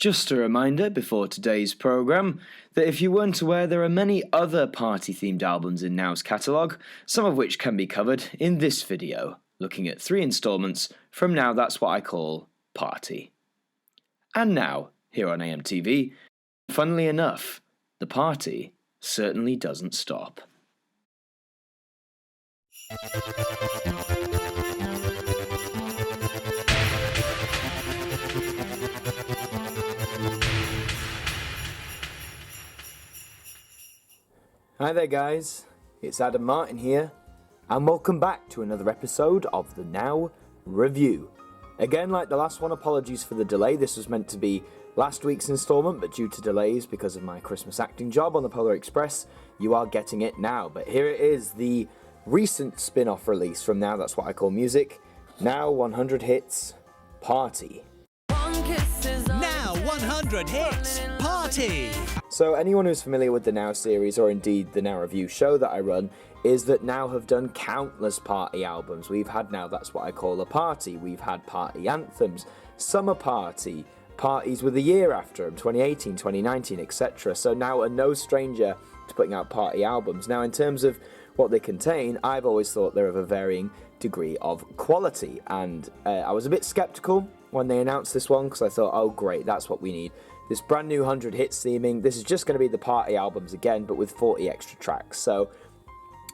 Just a reminder before today's programme that if you weren't aware, there are many other party-themed albums in Now's catalogue, some of which can be covered in this video, looking at 3 instalments from Now That's What I Call Party. And now, here on AMTV, funnily enough, the party certainly doesn't stop. Hi there guys, it's Adam Martyn here, and welcome back to another episode of the Now Review. Again, like the last one, apologies for the delay. This was meant to be last week's instalment, but due to delays because of my Christmas acting job on the Polar Express, you are getting it now. But here it is, the recent spin-off release from Now That's What I Call Music, Now 100 Hits, Party. Now 100 Hits, Party! So anyone who's familiar with the Now series, or indeed the Now Review show that I run, is that Now have done countless party albums. We've had Now That's What I Call a Party, we've had party anthems, summer party, parties with a year after them, 2018, 2019, etc. So Now are no stranger to putting out party albums. Now in terms of what they contain, I've always thought they're of a varying degree of quality, and I was a bit skeptical when they announced this one because I thought, oh great, that's what we need. This brand new 100 hits theming, this is just going to be the party albums again, but with 40 extra tracks. So,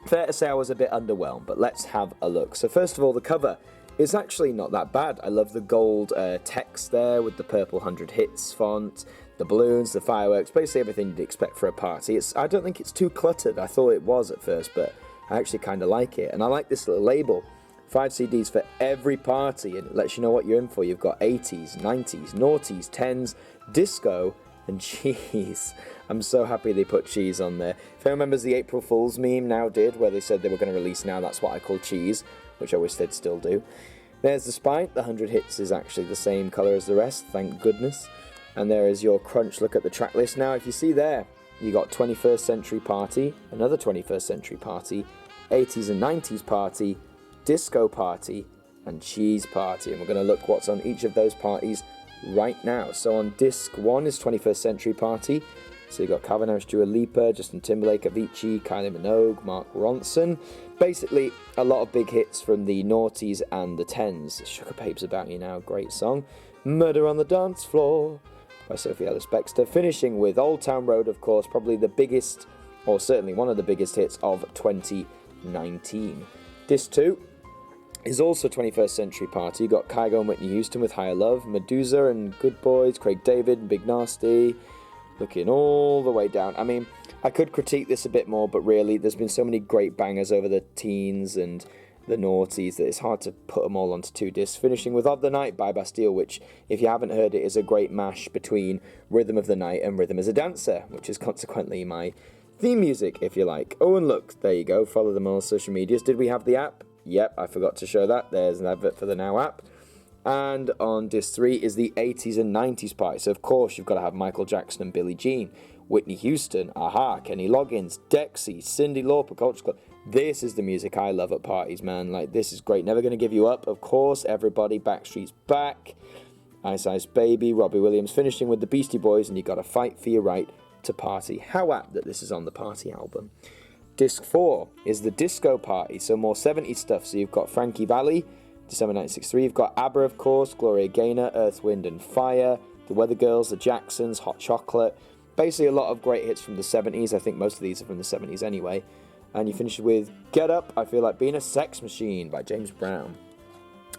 fair to say I was a bit underwhelmed, but let's have a look. So first of all, the cover is actually not that bad. I love the gold text there with the purple 100 hits font, the balloons, the fireworks, basically everything you'd expect for a party. I don't think it's too cluttered. I thought it was at first, but I actually kind of like it. And I like this little label. 5 CDs for every party, and it lets you know what you're in for. You've got 80s, 90s, noughties, 10s, disco, and cheese. I'm so happy they put cheese on there. If anyone remembers the April Fool's meme Now did, where they said they were going to release Now That's What I Call Cheese, which I wish they'd still do. There's the spine. The 100 hits is actually the same colour as the rest, thank goodness. And there is your crunch look at the track list. Now, if you see there, you got 21st Century Party, another 21st Century Party, 80s and 90s Party, Disco Party, and Cheese Party, and we're going to look what's on each of those parties right now. So on disc 1 is 21st Century Party, so you've got Calvin Harris, Dua Lipa, Justin Timberlake, Avicii, Kylie Minogue, Mark Ronson. Basically a lot of big hits from the noughties and the 10s. Sugar Babes About You Now, great song. Murder on the Dance Floor by Sophie Ellis-Bextor, finishing with Old Town Road, of course, probably the biggest, or certainly one of the biggest hits of 2019. Disc 2 is also 21st Century Party. You got Kygo and Whitney Houston with Higher Love, Medusa and Good Boys, Craig David and Big Nasty, looking all the way down. I mean, I could critique this a bit more, but really, there's been so many great bangers over the teens and the noughties that it's hard to put them all onto 2 discs. Finishing with Of the Night by Bastille, which, if you haven't heard it, is a great mash between Rhythm of the Night and Rhythm as a Dancer, which is consequently my theme music, if you like. Oh, and look, there you go. Follow them on all social medias. Did we have the app? Yep, I forgot to show that. There's an advert for the Now app. And on disc 3 is the 80s and 90s party. So, of course, you've got to have Michael Jackson and Billie Jean, Whitney Houston, Aha, Kenny Loggins, Dexy, Cyndi Lauper, Culture Club. This is the music I love at parties, man. Like, this is great. Never Gonna Give You Up, of course. Everybody, Backstreet's Back. Ice Ice Baby, Robbie Williams, finishing with the Beastie Boys, and you got to fight for your right to party. How apt that this is on the party album. Disc 4 is the Disco Party, so more 70s stuff. So you've got Frankie Valli, December 1963. You've got ABBA, of course, Gloria Gaynor, Earth, Wind and Fire, The Weather Girls, The Jacksons, Hot Chocolate. Basically a lot of great hits from the 70s. I think most of these are from the 70s anyway. And you finish with Get Up, I Feel Like Being a Sex Machine by James Brown.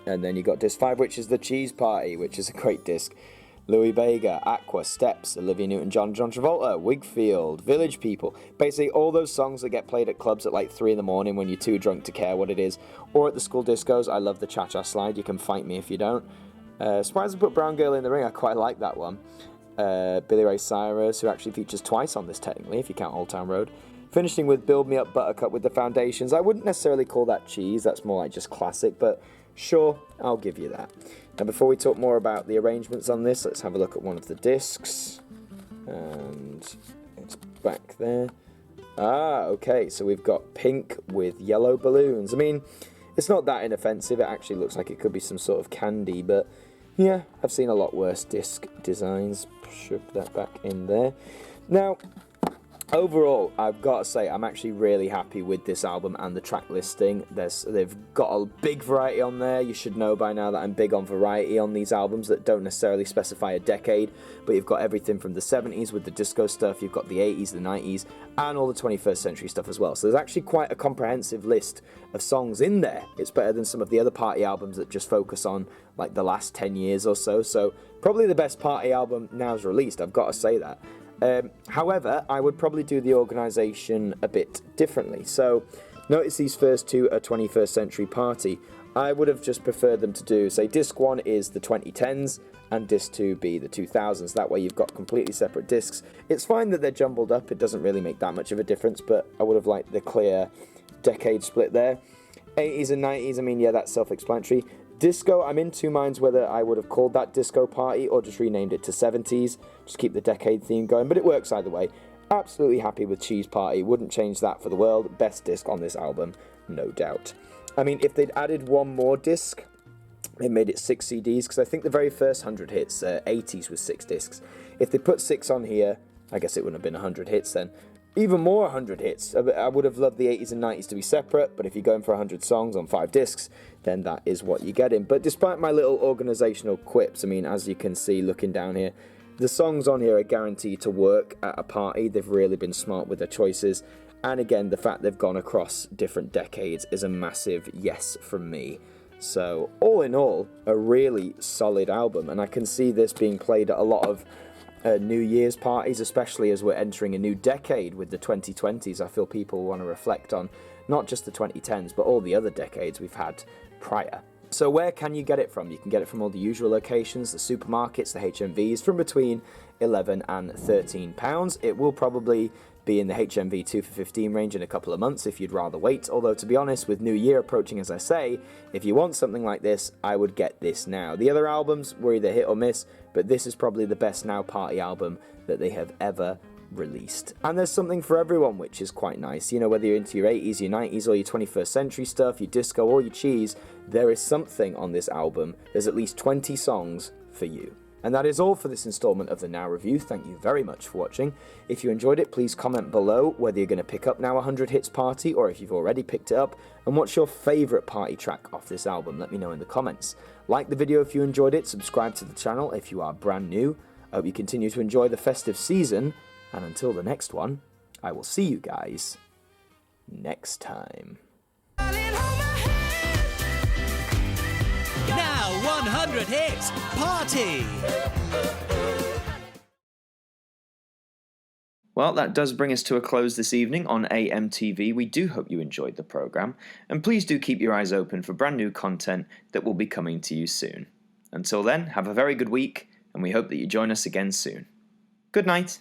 And then you got disc 5, which is the Cheese Party, which is a great disc. Louis Vega, Aqua, Steps, Olivia Newton-John, John Travolta, Wigfield, Village People. Basically all those songs that get played at clubs at like 3 in the morning when you're too drunk to care what it is. Or at the school discos. I love the Cha-Cha Slide. You can fight me if you don't. Surprised to put Brown Girl in the Ring. I quite like that one. Billy Ray Cyrus, who actually features twice on this technically, if you count Old Town Road. Finishing with Build Me Up Buttercup with the Foundations. I wouldn't necessarily call that cheese. That's more like just classic, but sure, I'll give you that. Now, before we talk more about the arrangements on this, let's have a look at one of the discs. And it's back there. Ah, okay, so we've got pink with yellow balloons. I mean, it's not that inoffensive. It actually looks like it could be some sort of candy, but Yeah, I've seen a lot worse disc designs. Shove that back in there. Now, overall, I've got to say, I'm actually really happy with this album and the track listing. They've got a big variety on there. You should know by now that I'm big on variety on these albums that don't necessarily specify a decade, but you've got everything from the 70s with the disco stuff, you've got the 80s, the 90s, and all the 21st century stuff as well. So there's actually quite a comprehensive list of songs in there. It's better than some of the other party albums that just focus on like the last 10 years or so. So probably the best party album now's released, I've got to say that. However, I would probably do the organisation a bit differently. So, notice these first two are 21st Century Party. I would have just preferred them to do, say, disc 1 is the 2010s, and disc 2 be the 2000s. That way you've got completely separate discs. It's fine that they're jumbled up, it doesn't really make that much of a difference, but I would have liked the clear decade split there. 80s and 90s, I mean, yeah, that's self-explanatory. Disco, I'm in two minds whether I would have called that Disco Party or just renamed it to 70s. Just keep the decade theme going, but it works either way. Absolutely happy with Cheese Party, wouldn't change that for the world. Best disc on this album, no doubt. I mean, if they'd added one more disc, they made it 6 CDs, because I think the very first 100 hits, 80s was 6 discs. If they put 6 on here, I guess it wouldn't have been 100 hits then. Even more 100 hits. I would have loved the 80s and 90s to be separate, but if you're going for 100 songs on 5 discs, then that is what you're getting. But despite my little organisational quips, I mean, as you can see looking down here, the songs on here are guaranteed to work at a party. They've really been smart with their choices. And again, the fact they've gone across different decades is a massive yes from me. So, all in all, a really solid album. And I can see this being played at a lot of New Year's parties, especially as we're entering a new decade with the 2020s. I feel people want to reflect on not just the 2010s, but all the other decades we've had prior. So where can you get it from? You can get it from all the usual locations, the supermarkets, the HMVs, from between £11 and £13. It will probably be in the HMV 2 for 15 range in a couple of months if you'd rather wait, although to be honest, with New Year approaching, as I say, if you want something like this, I would get this now. The other albums were either hit or miss, but this is probably the best now party album that they have ever released. And there's something for everyone, which is quite nice. You know, whether you're into your 80s, your 90s, or your 21st century stuff, your disco, or your cheese, there is something on this album. There's at least 20 songs for you. And that is all for this installment of the Now Review. Thank you very much for watching. If you enjoyed it, please comment below whether you're going to pick up Now 100 Hits Party or if you've already picked it up, and what's your favourite party track off this album. Let me know in the comments. Like the video if you enjoyed it, subscribe to the channel if you are brand new. I hope you continue to enjoy the festive season, and until the next one, I will see you guys next time. Now 100 Hits Party! Well, that does bring us to a close this evening on AMTV. We do hope you enjoyed the programme, and please do keep your eyes open for brand new content that will be coming to you soon. Until then, have a very good week, and we hope that you join us again soon. Good night.